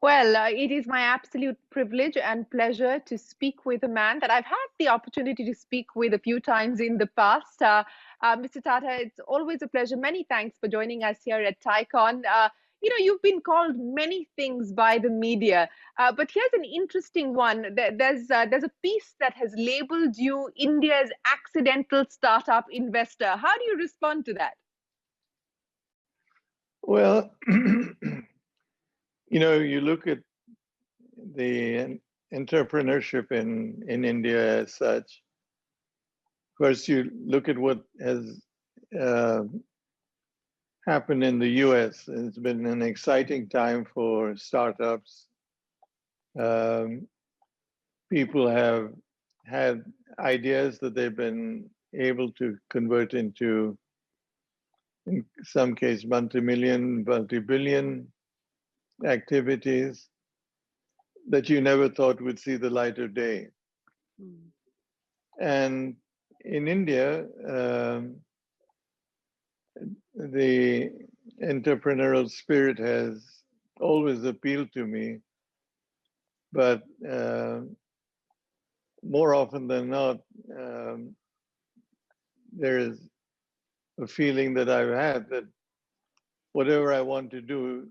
Well, it is my absolute privilege and pleasure to speak with a man that I've had the opportunity to speak with a few times in the past. Mr. Tata, it's always a pleasure. Many thanks for joining us here at TyCon. You've been called many things by the media, but here's an interesting one. There's a piece that has labeled you India's accidental startup investor. How do you respond to that? Well, you look at the entrepreneurship in India as such. First, you look at what has happened in the US. It's been an exciting time for startups. People have had ideas that they've been able to convert into, in some case, multi-million, multi-billion activities that you never thought would see the light of day. Mm. And in India, the entrepreneurial spirit has always appealed to me, but more often than not, there is a feeling that I've had that whatever I want to do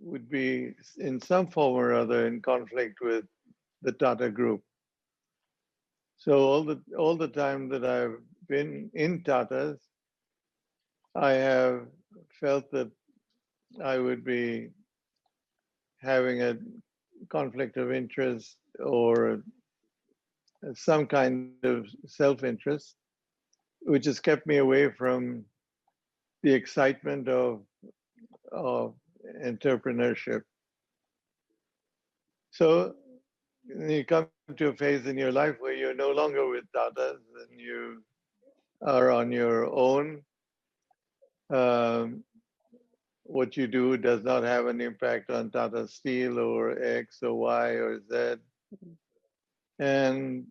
would be in some form or other in conflict with the Tata Group. So all the time that I've been in Tatas, I have felt that I would be having a conflict of interest or some kind of self-interest, which has kept me away from the excitement of entrepreneurship. So you come to a phase in your life where you're no longer with Tatas and you are on your own. What you do does not have an impact on Tata Steel or X or Y or Z. And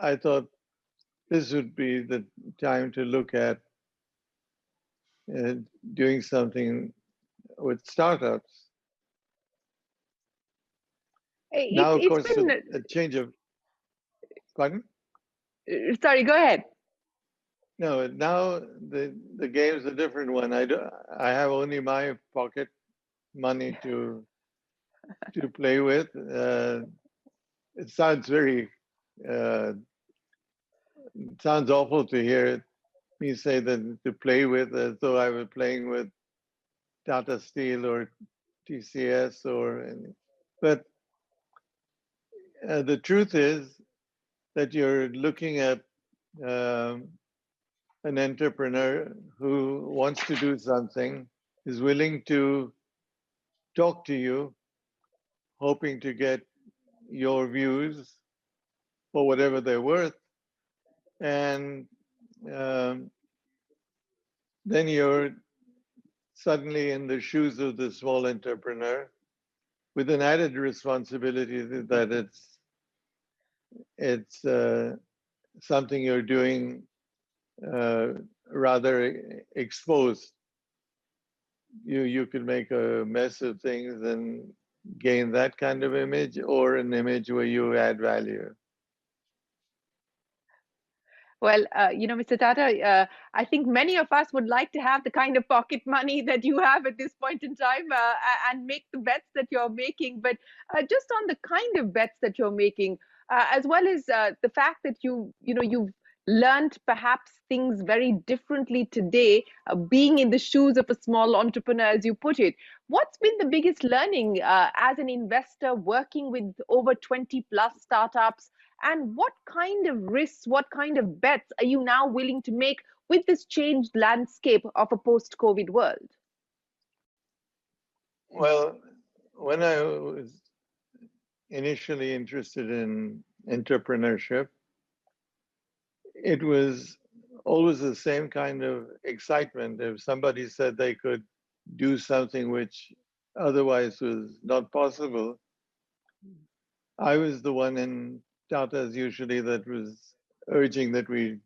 I thought this would be the time to look at doing something with startups. Now, of course, a change of, pardon? Sorry, go ahead. No, now the game's a different one. I have only my pocket money to play with. It sounds very, it sounds awful to hear me say that to play with, as though I was playing with Tata Steel or TCS but the truth is that you're looking at an entrepreneur who wants to do something, is willing to talk to you, hoping to get your views for whatever they're worth. And then you're suddenly in the shoes of the small entrepreneur with an added responsibility that it's something you're doing rather exposed. You could make a mess of things and gain that kind of image, or an image where you add value. Well, Mr. Tata, I think many of us would like to have the kind of pocket money that you have at this point in time and make the bets that you're making. But just on the kind of bets that you're making, as well as the fact that you've learned perhaps things very differently today, being in the shoes of a small entrepreneur, as you put it. What's been the biggest learning as an investor working with over 20 plus startups? And what kind of risks, what kind of bets are you now willing to make with this changed landscape of a post-COVID world? Well, when I was initially interested in entrepreneurship, it was always the same kind of excitement. If somebody said they could do something which otherwise was not possible, I was the one in Tata's usually that was urging that we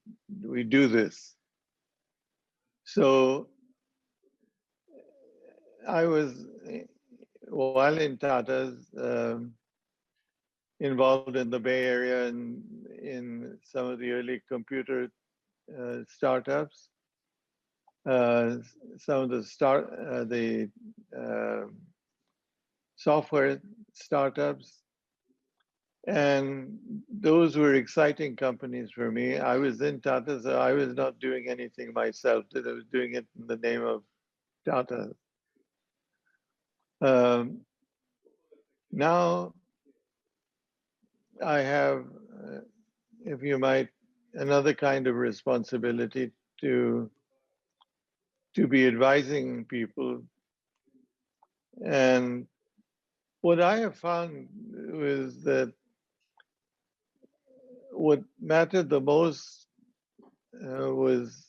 do this. So I was while in Tata's, involved in the Bay Area and in some of the early computer startups, some of the uh, software startups, and those were exciting companies for me. I was in Tata, so I was not doing anything myself. I was doing it in the name of Tata. Um, Now I have, if you might, another kind of responsibility to to be advising people. And what I have found was that what mattered the most was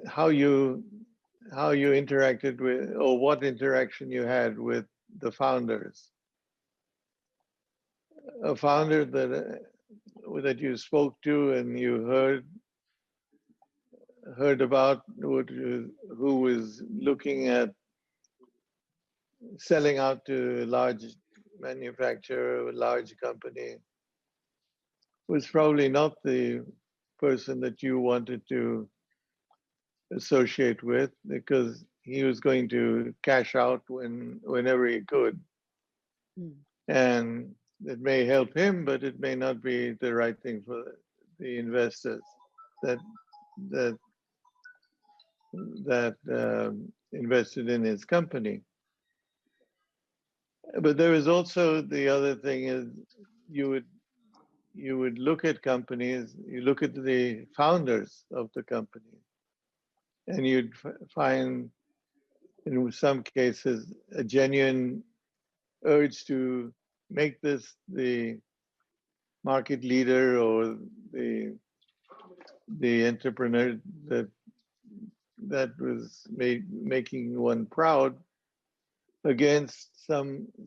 how you interacted with, or what interaction you had with the founders. A founder that you spoke to and you heard about who was looking at selling out to a large manufacturer, a large company, was probably not the person that you wanted to associate with, because he was going to cash out whenever he could. Mm. And it may help him, but it may not be the right thing for the investors that that invested in his company. But there is also the other thing is you would you would look at companies, you look at the founders of the company, and you'd find in some cases a genuine urge to make this the market leader or the the entrepreneur that was making one proud, against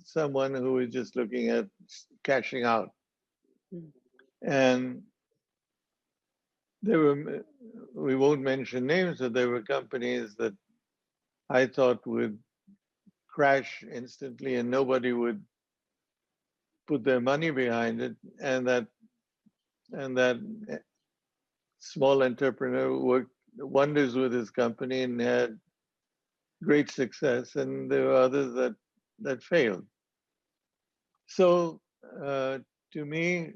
someone who was just looking at cashing out. Mm. And there were, we won't mention names, but there were companies that I thought would crash instantly and nobody would put their money behind it, and that small entrepreneur worked wonders with his company and had great success, and there were others that failed. So uh, to me,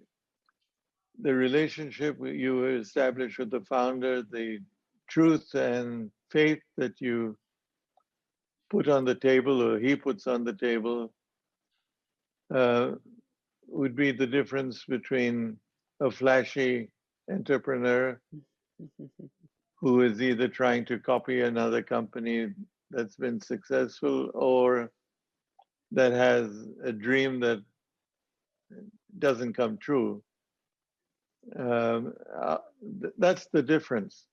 the relationship you establish with the founder, the truth and faith that you put on the table or he puts on the table, uh, would be the difference between a flashy entrepreneur who is either trying to copy another company that's been successful or that has a dream that doesn't come true. That's the difference.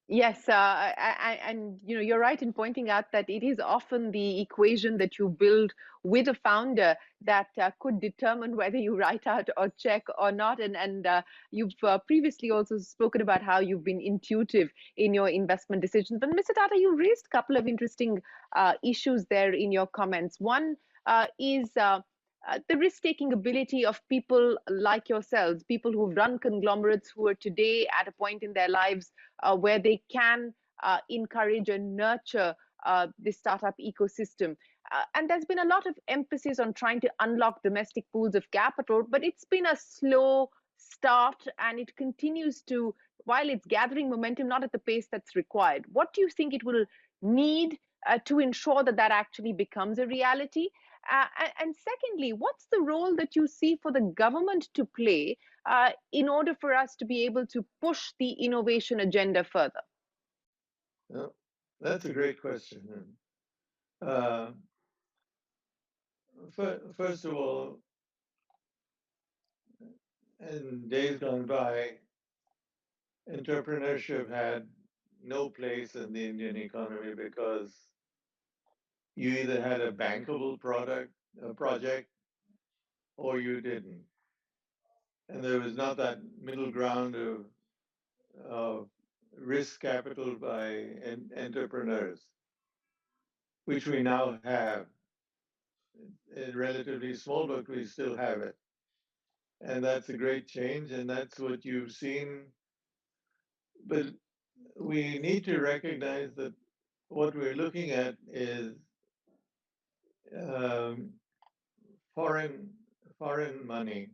Yes, and you're right in pointing out that it is often the equation that you build with a founder that could determine whether you write out or check or not. And you've previously also spoken about how you've been intuitive in your investment decisions. But Mr. Tata, you raised a couple of interesting issues there in your comments. One is the risk-taking ability of people like yourselves, people who've run conglomerates who are today at a point in their lives where they can encourage and nurture the startup ecosystem. And there's been a lot of emphasis on trying to unlock domestic pools of capital, but it's been a slow start and it continues to, while it's gathering momentum, not at the pace that's required. What do you think it will need to ensure that that actually becomes a reality? And secondly, what's the role that you see for the government to play in order for us to be able to push the innovation agenda further? Well, that's a great question. Uh, First of all, in days gone by, entrepreneurship had no place in the Indian economy because you either had a bankable a project, or you didn't. And there was not that middle ground of risk capital by entrepreneurs. which we now have. It's relatively small, but we still have it. And that's a great change, and that's what you've seen. But we need to recognize that what we're looking at is um, foreign money.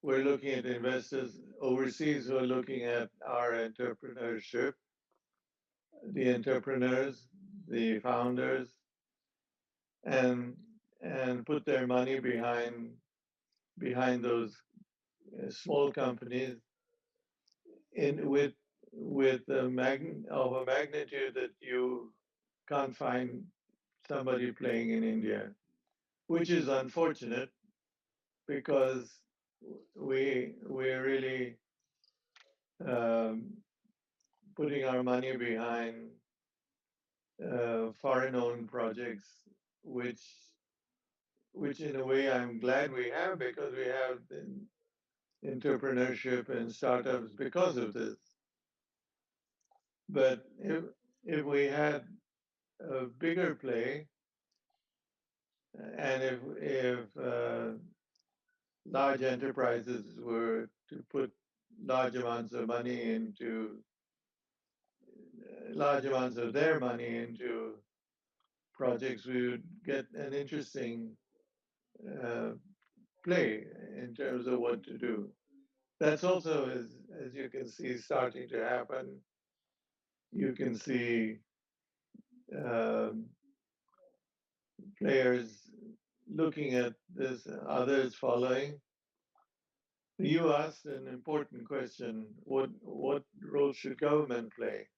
We're looking at investors overseas who are looking at our entrepreneurship, the entrepreneurs, the founders, and put their money behind those small companies in with of a magnitude that you can't find somebody playing in India, which is unfortunate because we're really um, putting our money behind foreign-owned projects, which in a way I'm glad we have because we have entrepreneurship and startups because of this. But if we had a bigger play, and if large enterprises were to put large amounts of money into large amounts of their money into projects, we would get an interesting uh, play in terms of what to do. That's also, as you can see, starting to happen. You can see um, players looking at this, others following. You asked an important question: what role should government play?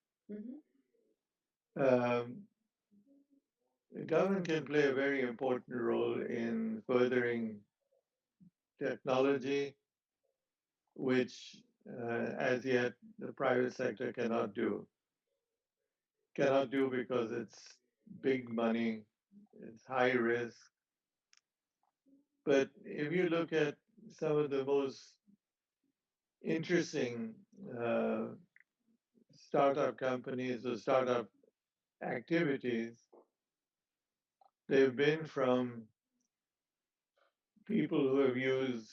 Um, the government can play a very important role in furthering technology, which as yet the private sector cannot do. Cannot do because it's big money, it's high risk. But if you look at some of the most interesting startup companies or startup activities, they've been from people who have used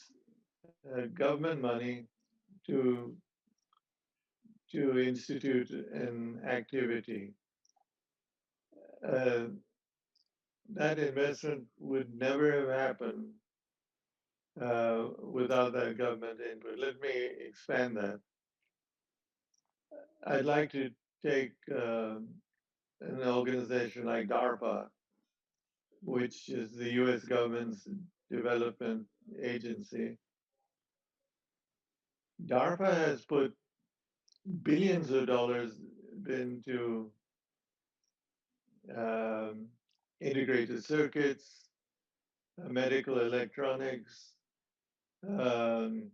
government money to institute an activity. Uh, that investment would never have happened without that government input. Let me expand that. I'd like to take an organization like DARPA, which is the US government's development agency. DARPA has put billions of dollars into um, integrated circuits, medical electronics, um,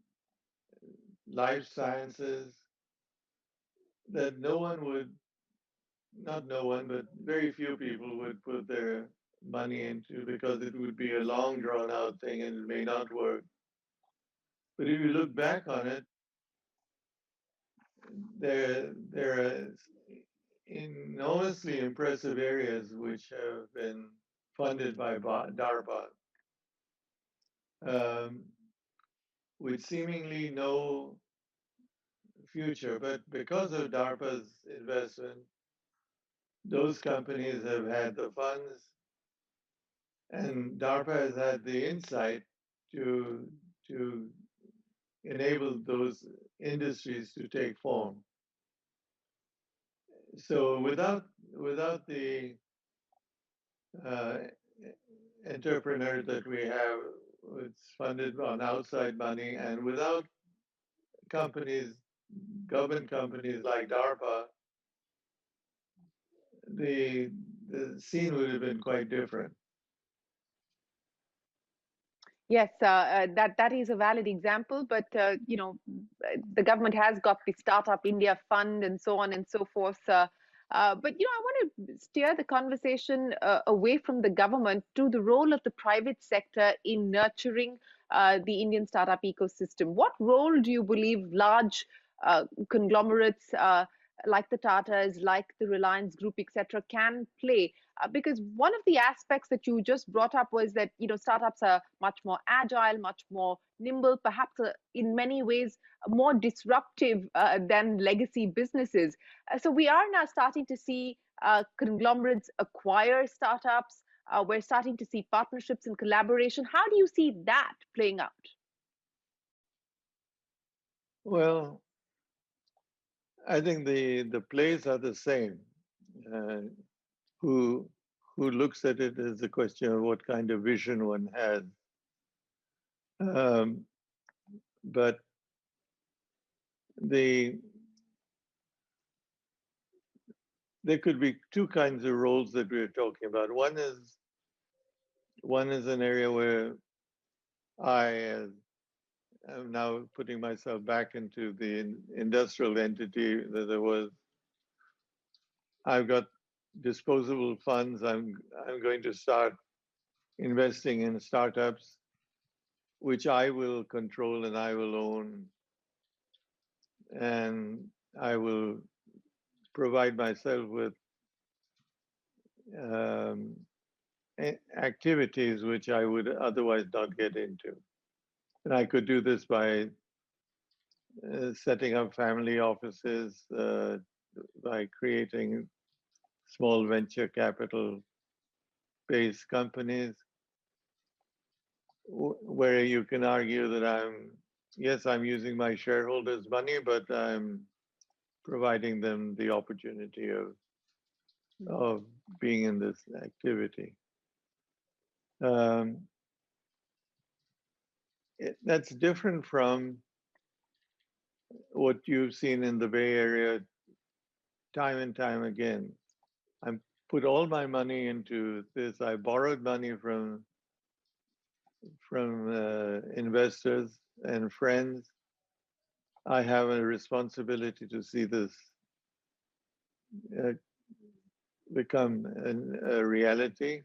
life sciences, that no one would, not no one, but very few people would put their money into because it would be a long drawn out thing and it may not work. But if you look back on it, there are enormously impressive areas which have been funded by DARPA, um, with seemingly no future. But because of DARPA's investment, those companies have had the funds, and DARPA has had the insight to to enable those industries to take form. So without the uh, entrepreneur that we have, it's funded on outside money, and without companies, government companies like DARPA, the scene would have been quite different. Yes, that is a valid example, but the government has got the Startup India Fund and so on and so forth. But I want to steer the conversation away from the government to the role of the private sector in nurturing the Indian startup ecosystem. What role do you believe large conglomerates like the Tatas, like the Reliance Group, etc., can play because one of the aspects that you just brought up was that, startups are much more agile, much more nimble, perhaps in many ways more disruptive than legacy businesses. So we are now starting to see conglomerates acquire startups. We're starting to see partnerships and collaboration. How do you see that playing out? Well, I think the plays are the same. Uh, who who looks at it as a question of what kind of vision one has. Um, but the there could be two kinds of roles that we're talking about. One is an area where I am now putting myself back into the industrial entity that there was. I've got disposable funds. I'm going to start investing in startups, which I will control and I will own, and I will provide myself with um, activities which I would otherwise not get into. And I could do this by setting up family offices, by creating small venture capital based companies, where you can argue that I'm using my shareholders' money, but I'm providing them the opportunity of being in this activity. Um, that's different from what you've seen in the Bay Area time and time again. I put all my money into this. I borrowed money from investors and friends. I have a responsibility to see this uh, become a reality,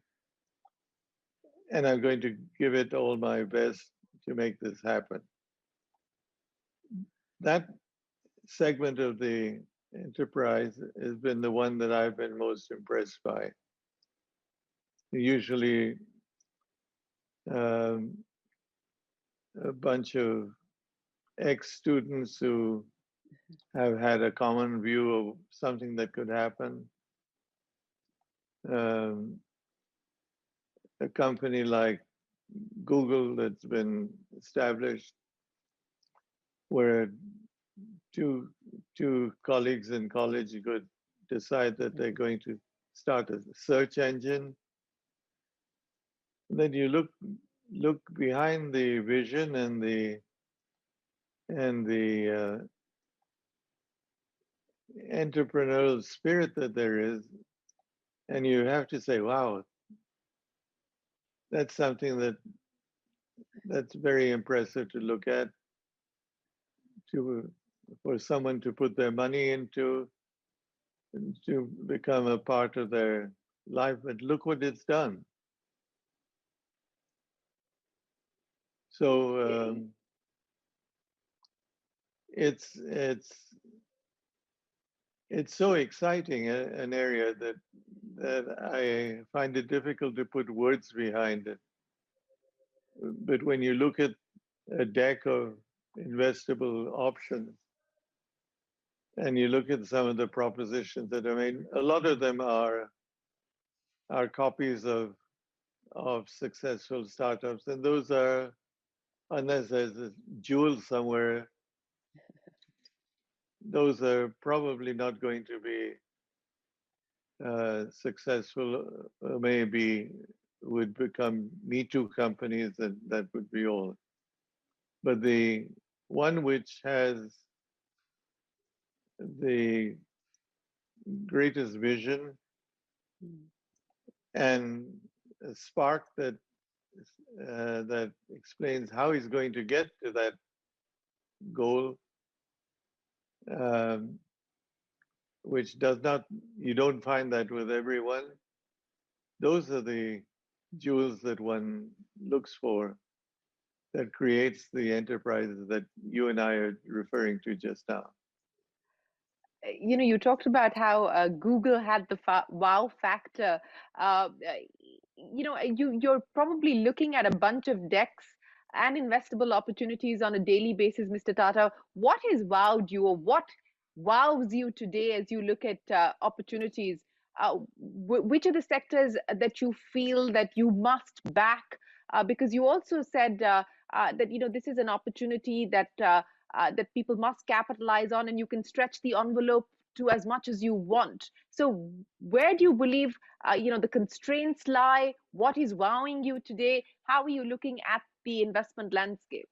and I'm going to give it all my best to make this happen. That segment of the enterprise has been the one that I've been most impressed by. Usually, um, a bunch of ex-students who have had a common view of something that could happen. Um, a company like Google that's been established, where two colleagues in college could decide that they're going to start a search engine. And then you look behind the vision and the entrepreneurial spirit that there is, and you have to say, wow, that's something that's very impressive to look at, for someone to put their money into, to become a part of their life. But look what it's done. So it's so exciting, an area that I find it difficult to put words behind it. But when you look at a deck of investable options, and you look at some of the propositions that are made, a lot of them are copies of successful startups, and those are, unless there's a jewel somewhere, those are probably not going to be successful. Maybe would become Me Too companies, and that would be all. But the one which has the greatest vision and a spark that explains how he's going to get to that goal, um, which does not, you don't find that with everyone. Those are the jewels that one looks for, that creates the enterprises that you and I are referring to just now. You talked about how Google had the wow factor. You're probably looking at a bunch of decks and investable opportunities on a daily basis, Mr. Tata. What has wowed you, or what wows you today as you look at opportunities? Which are the sectors that you feel that you must back? Because you also said that this is an opportunity that people must capitalize on, and you can stretch the envelope to as much as you want. So where do you believe the constraints lie? What is wowing you today? How are you looking at the investment landscape?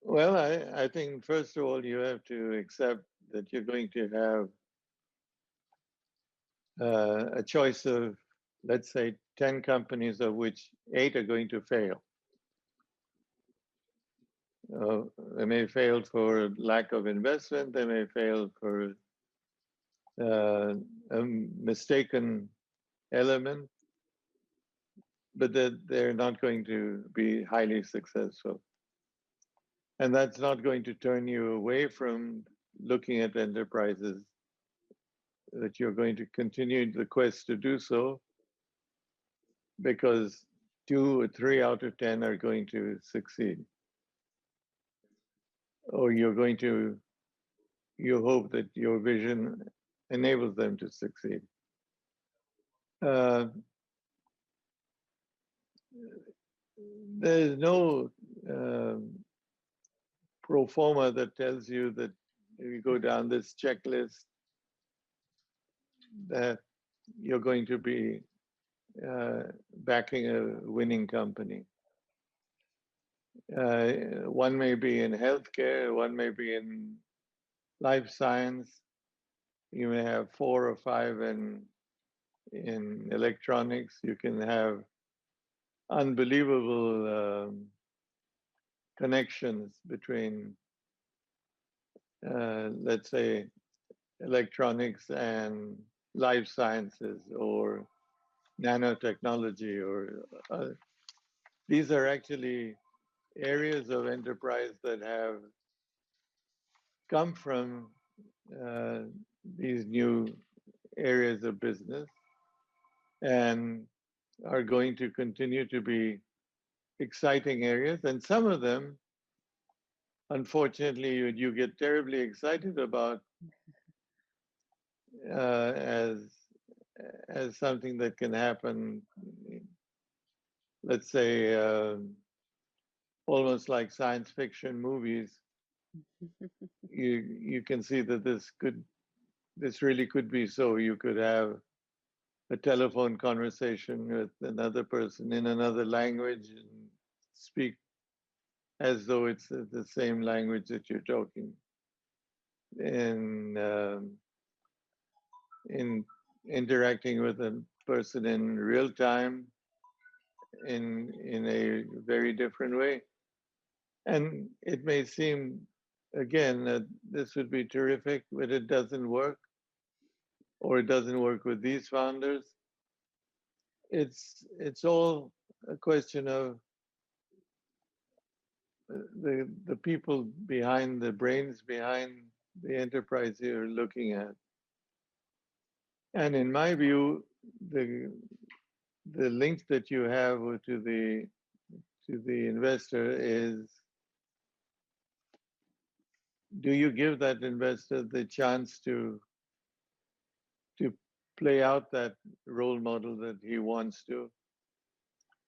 Well, I think first of all, you have to accept that you're going to have a choice of, let's say, 10 companies, of which 8 are going to fail. They may fail for lack of investment, they may fail for a mistaken element, but they're not going to be highly successful. And that's not going to turn you away from looking at enterprises, that you're going to continue the quest to do so, because 2 or 3 out of 10 are going to succeed. Or you hope that your vision enables them to succeed. There's no pro forma that tells you that if you go down this checklist that you're going to be backing a winning company. One may be in healthcare, one may be in life science. You may have 4 or 5 in electronics. You can have unbelievable connections between, let's say, electronics and life sciences or nanotechnology, or these are actually areas of enterprise that have come from these new areas of business and are going to continue to be exciting areas. And some of them, unfortunately, you get terribly excited about as something that can happen, let's say, almost like science fiction movies. You can see that this really could be so. You could have a telephone conversation with another person in another language and speak as though it's the same language that you're talking in interacting with a person in real time in a very different way. And it may seem, again, that this would be terrific, but it doesn't work, or it doesn't work with these founders. It's all a question of the people behind, the brains behind the enterprise you're looking at. And in my view, the link that you have to the investor is, do you give that investor the chance to play out that role model that he wants to?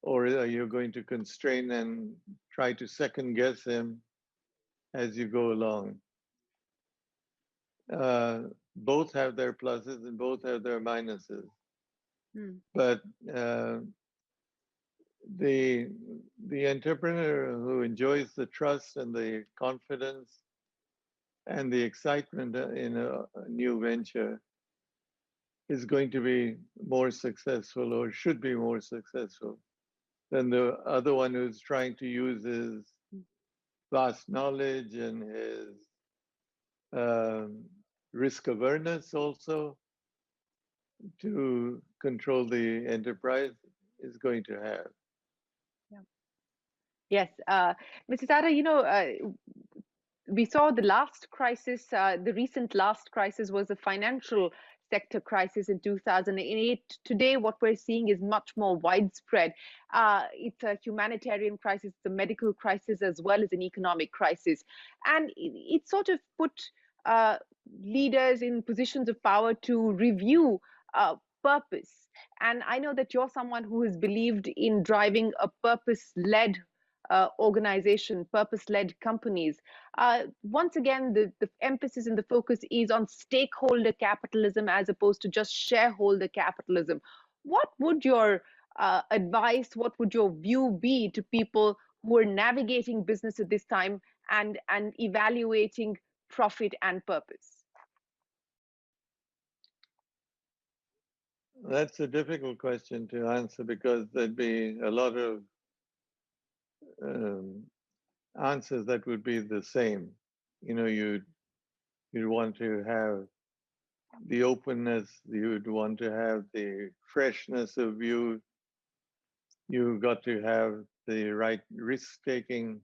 Or are you going to constrain and try to second guess him as you go along? Both have their pluses and both have their minuses. But the entrepreneur who enjoys the trust and the confidence and the excitement in a new venture is going to be more successful, or should be more successful, than the other one who's trying to use his vast knowledge and his risk awareness also to control the enterprise is going to have. Yeah. Yes, Mr. Tata, we saw the last crisis, the recent last crisis was the financial sector crisis in 2008. Today, what we're seeing is much more widespread. It's a humanitarian crisis, it's a medical crisis, as well as an economic crisis. And it sort of put uh, leaders in positions of power to review purpose. And I know that you're someone who has believed in driving a purpose-led organization, purpose-led companies. Once again, the emphasis and the focus is on stakeholder capitalism as opposed to just shareholder capitalism. What would your advice, what would your view be to people who are navigating business at this time and evaluating profit and purpose? That's a difficult question to answer because there'd be a lot of um, answers that would be the same. You know, you'd want to have the openness, you'd want to have the freshness of view, you got to have the right risk-taking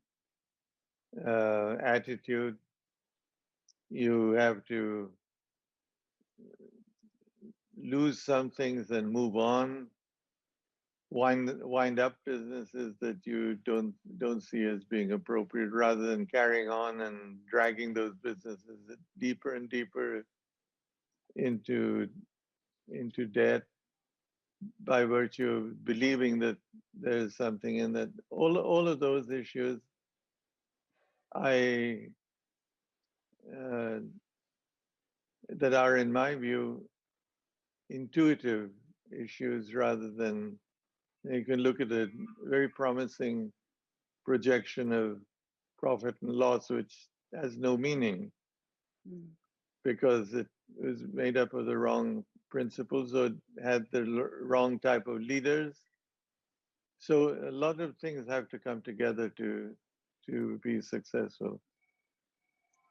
attitude, you have to lose some things and move on, wind up businesses that you don't see as being appropriate, rather than carrying on and dragging those businesses deeper and deeper into debt by virtue of believing that there's something in that. All of those issues, I uh, that are, in my view, intuitive issues rather than, you can look at a very promising projection of profit and loss, which has no meaning because it was made up of the wrong principles or had the wrong type of leaders. So a lot of things have to come together to be successful.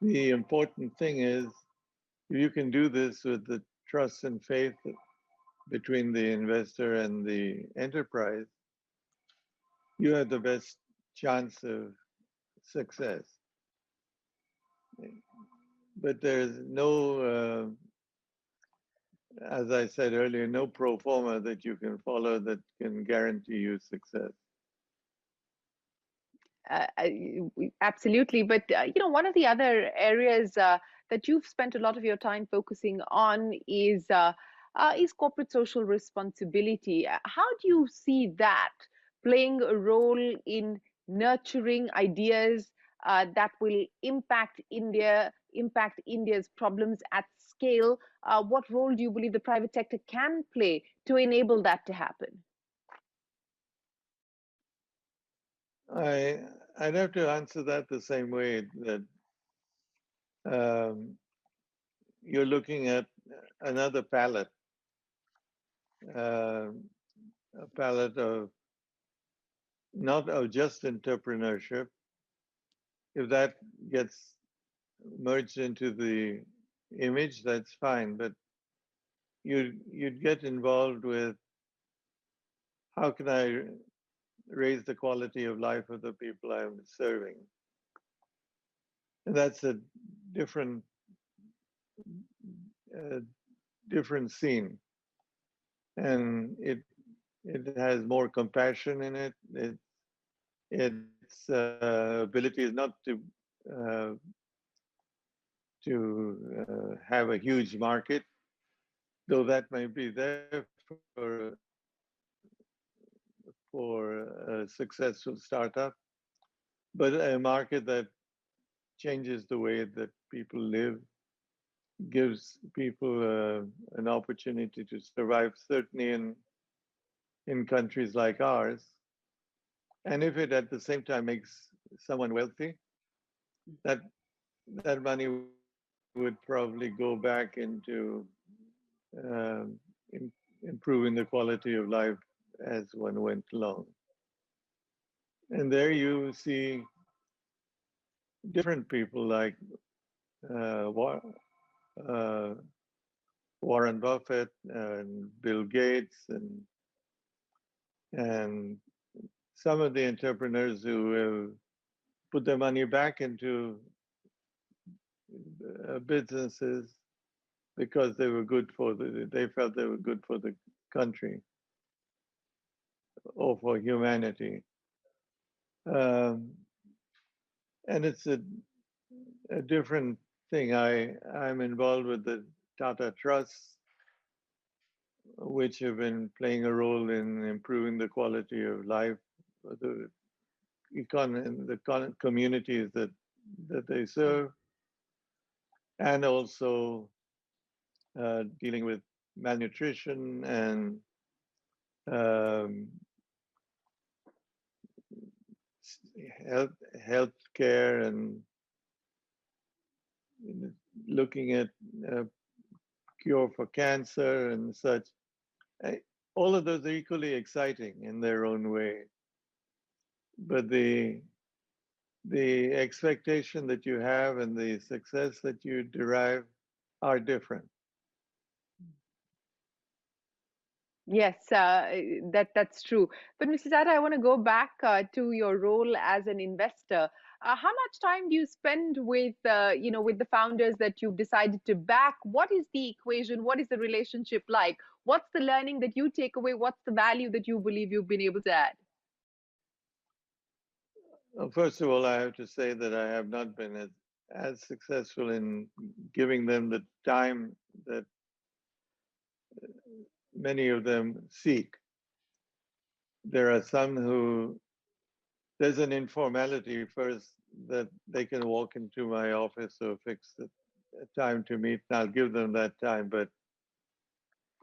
The important thing is you can do this with the trust and faith between the investor and the enterprise. You have the best chance of success. But there's no, as I said earlier, no pro forma that you can follow that can guarantee you success. Absolutely. But, one of the other areas that you've spent a lot of your time focusing on is corporate social responsibility. How do you see that playing a role in nurturing ideas that will impact India's problems at scale? What role do you believe the private sector can play to enable that to happen? I'd have to answer that the same way that um, you're looking at another palette, uh, a palette of not of just entrepreneurship. If that gets merged into the image, that's fine. But you'd get involved with how can I raise the quality of life of the people I'm serving, and that's a different uh, different scene, and it has more compassion in it. Its ability is not uh, to have a huge market, though that may be there for a successful startup, but a market that changes the way that people live, gives people an opportunity to survive, certainly in countries like ours. And if it at the same time makes someone wealthy, that that money would probably go back into um, in, improving the quality of life as one went along. And there you see different people like uh, uh, Warren Buffett and Bill Gates and some of the entrepreneurs who have put their money back into businesses because they were good for they felt they were good for the country or for humanity. Um, and it's a different thing. I'm involved with the Tata Trusts, which have been playing a role in improving the quality of life of the communities that they serve, and also dealing with malnutrition and um, health care and looking at a cure for cancer and such. All of those are equally exciting in their own way, but the expectation that you have and the success that you derive are different. Yes, that's true. But Mr. Tata, I want to go back to your role as an investor. How much time do you spend with with the founders that you've decided to back? What is the equation? What is the relationship like? What's the learning that you take away? What's the value that you believe you've been able to add? First of all, I have to say that I have not been as successful in giving them the time that many of them seek. There are some who, there's an informality first that they can walk into my office or fix the time to meet, and I'll give them that time, but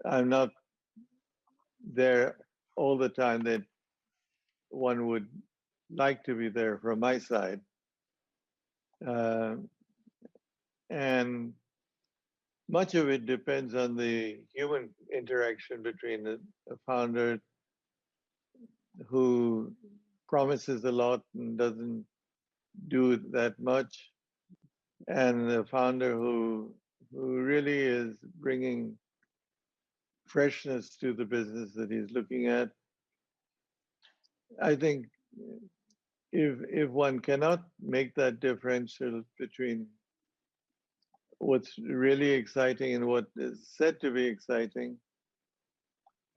I'm not there all the time that one would like to be there from my side. Uh, and much of it depends on the human interaction between a founder who promises a lot and doesn't do that much, and the founder who really is bringing freshness to the business that he's looking at. I think if one cannot make that differential between what's really exciting and what is said to be exciting,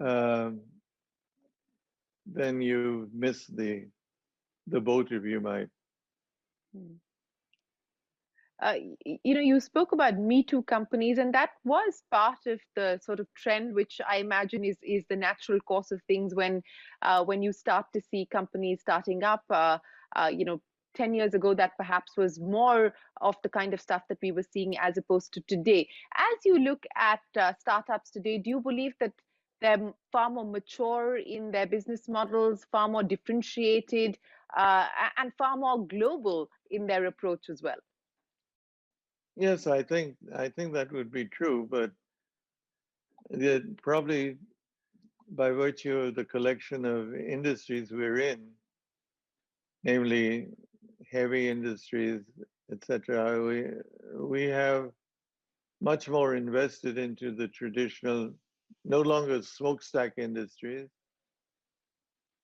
um, then you miss the boat, if you might. Hmm. You spoke about Me Too companies, and that was part of the sort of trend, which I imagine is the natural course of things when you start to see companies starting up. 10 years ago, that perhaps was more of the kind of stuff that we were seeing as opposed to today. As you look at startups today, do you believe that they're far more mature in their business models, far more differentiated, and far more global in their approach as well? Yes, I think that would be true, but probably by virtue of the collection of industries we're in, namely heavy industries, etc., we have much more invested into the traditional, no longer smokestack industries,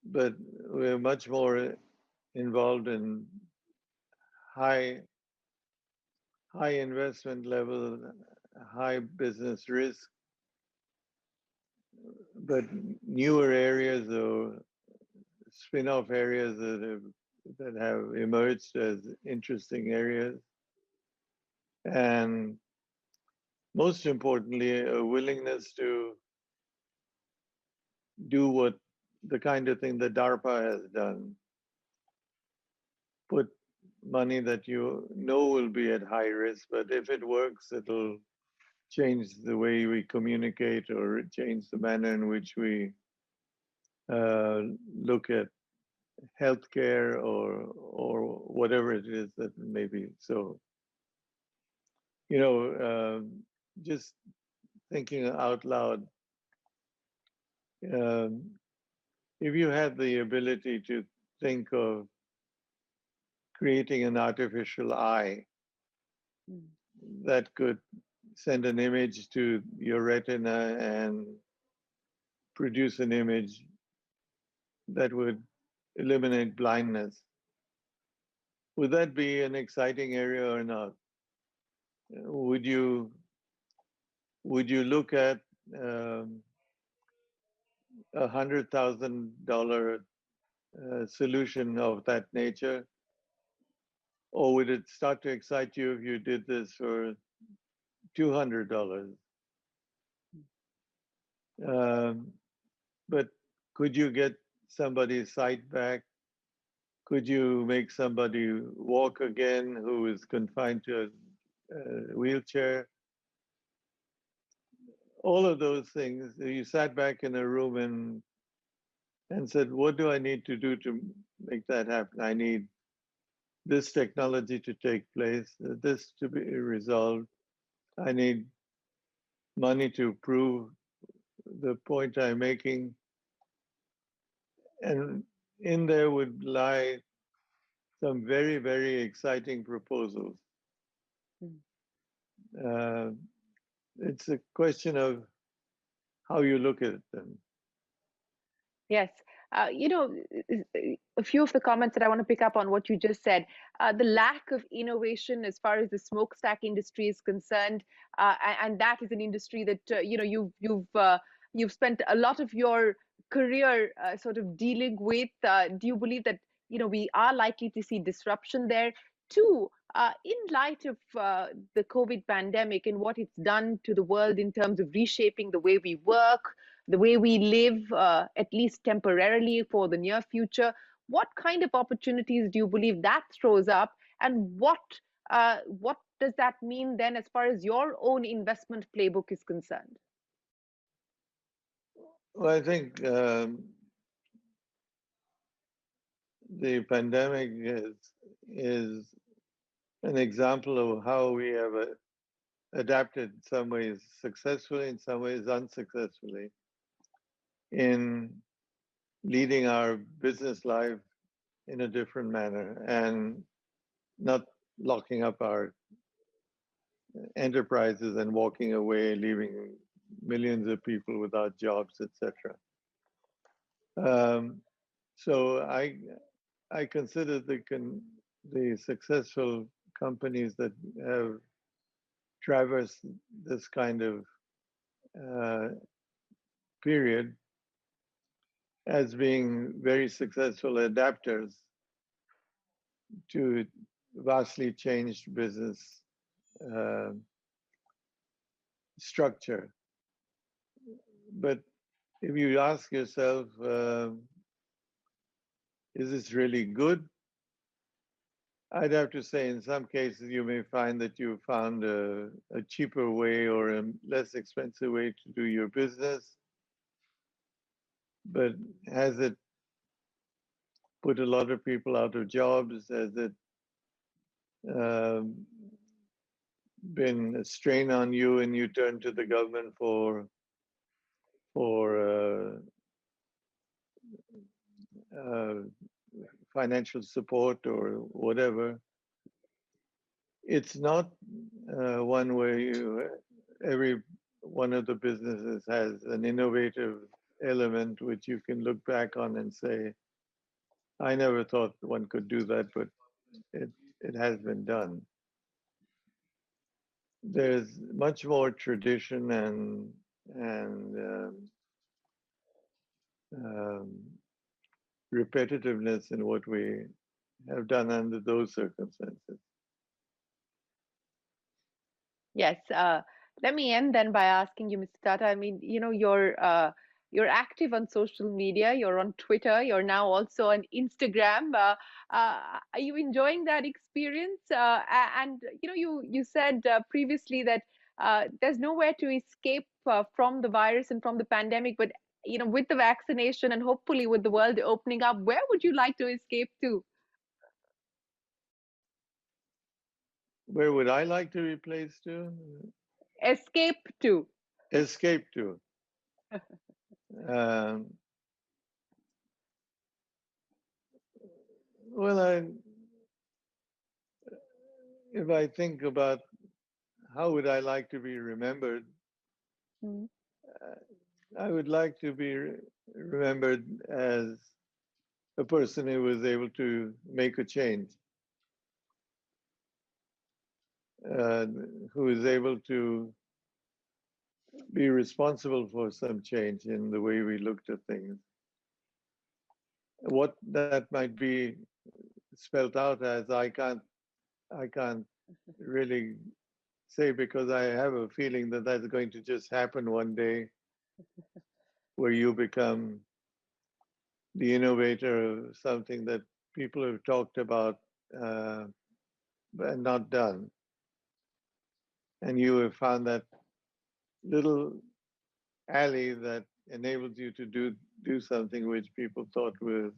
but we're much more involved in high high investment level, high business risk, but newer areas or spin-off areas that have emerged as interesting areas. And most importantly, a willingness to do what the kind of thing that DARPA has done, put money that you know will be at high risk, but if it works, it'll change the way we communicate or change the manner in which we look at healthcare or whatever it is that may be. So, just thinking out loud, um, if you had the ability to think of creating an artificial eye that could send an image to your retina and produce an image that would eliminate blindness, would that be an exciting area or not? would you look at $100,000 solution of that nature, or would it start to excite you if you did this for $200? But could you get somebody's sight back? Could you make somebody walk again who is confined to a wheelchair? All of those things. You sat back in a room and said, what do I need to do to make that happen? I need this technology to take place, this to be resolved. I need money to prove the point I'm making. And in there would lie some very, very exciting proposals. Uh, it's a question of how you look at them. Yes. A few of the comments that I want to pick up on what you just said, the lack of innovation as far as the smokestack industry is concerned, and that is an industry that you've spent a lot of your career sort of dealing with. Do you believe that we are likely to see disruption there? Two, in light of the COVID pandemic and what it's done to the world in terms of reshaping the way we work, the way we live, at least temporarily for the near future, what kind of opportunities do you believe that throws up, and what does that mean then as far as your own investment playbook is concerned? Well, I think the pandemic is an example of how we have adapted in some ways successfully, in some ways unsuccessfully, in leading our business life in a different manner and not locking up our enterprises and walking away, leaving millions of people without jobs, etc. So I consider the successful companies that have traversed this kind of period as being very successful adapters to vastly changed business structure. But if you ask yourself, is this really good? I'd have to say in some cases you may find that you found a cheaper way or a less expensive way to do your business. But has it put a lot of people out of jobs? Has it been a strain on you and you turn to the government for financial support or whatever? It's not one where every one of the businesses has an innovative element which you can look back on and say, I never thought one could do that, but it has been done. There's much more tradition and repetitiveness in what we have done under those circumstances. Yes. Let me end then by asking you, Mr. Tata. I mean, you're active on social media. You're on Twitter. You're now also on Instagram. Are you enjoying that experience? And you said previously that there's nowhere to escape from the virus and from the pandemic. But with the vaccination and hopefully with the world opening up, where would you like to escape to? Where would I like to replace to? Escape to. Escape to. Um, well, if I think about how would I like to be remembered, I would like to be remembered as a person who was able to make a change. uh, who is able to be responsible for some change in the way we looked at things. What that might be spelt out as, I can't really say, because I have a feeling that that's going to just happen one day, where you become the innovator of something that people have talked about uh, and not done. And you have found that little alley that enables you to do something which people thought was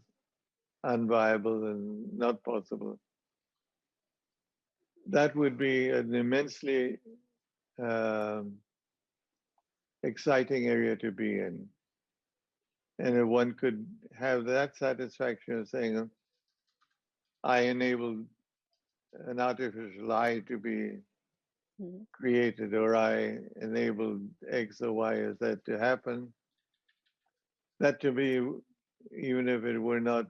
unviable and not possible. That would be an immensely um, exciting area to be in. And if one could have that satisfaction of saying, I enabled an artificial eye to be Mhm. created, or I enabled X or Y or Z to happen, that to me, even if it were not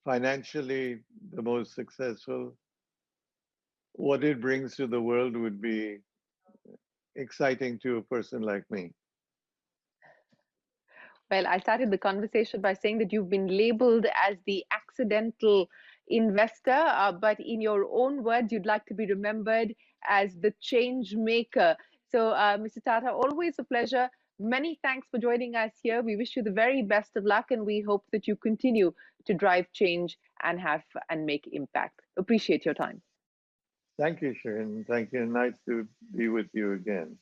financially the most successful, what it brings to the world would be exciting to a person like me. Well, I started the conversation by saying that you've been labeled as the accidental investor, but in your own words, you'd like to be remembered as the change maker. So, Mr. Tata, always a pleasure. Many thanks for joining us here. We wish you the very best of luck, and we hope that you continue to drive change and have and make impact. Appreciate your time. Thank you, Sharon. Thank you. Nice to be with you again.